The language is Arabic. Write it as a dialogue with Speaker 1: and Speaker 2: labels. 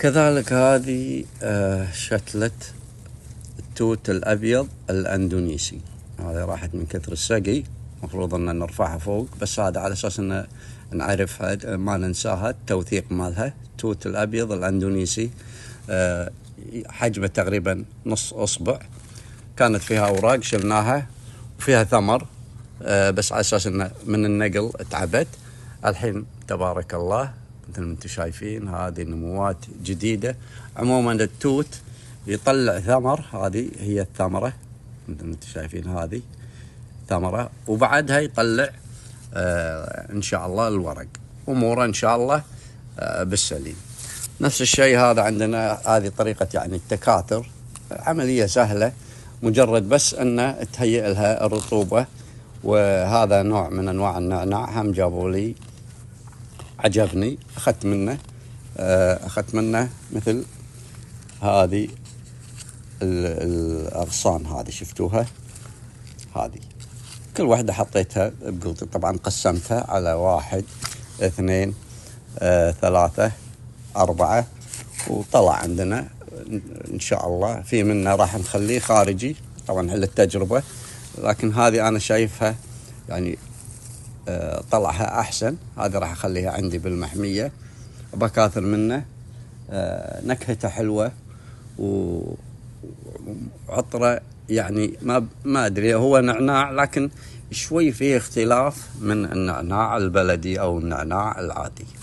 Speaker 1: وكذلك هذه شتلة التوت الأبيض الأندونيسي. هذه راحت من كثر السقي، مفروض أن نرفعها فوق، بس هذا على أساس أن نعرفها ما ننساها، التوثيق مالها. التوت الأبيض الأندونيسي حجمه تقريبا نص أصبع، كانت فيها أوراق شلناها وفيها ثمر، بس على أساس أن من النقل تعبت. الحين تبارك الله مثل ما انتم شايفين هذه نموات جديدة. عموما التوت يطلع ثمر، هذه هي الثمرة مثل ما انتم شايفين، هذه ثمرة، وبعدها يطلع ان شاء الله الورق، اموره ان شاء الله بالسليم. نفس الشيء هذا عندنا، هذه طريقة يعني التكاثر، عملية سهلة، مجرد بس ان تهيئ لها الرطوبة. وهذا نوع من انواع النعناع، هم جابوا لي عجبني، اخذت منه مثل هذه الاغصان، هذه شفتوها، هذه كل واحدة حطيتها بقلطي، طبعا قسمتها على 1 2 3 4، وطلع عندنا ان شاء الله في منه راح نخليه خارجي طبعا للتجربة، لكن هذه انا شايفها يعني طلعها احسن. هذه راح اخليها عندي بالمحمية، بكاثر منه، نكهته حلوة وعطرة، يعني ما ادري، هو نعناع لكن شوي فيه اختلاف من النعناع البلدي او النعناع العادي.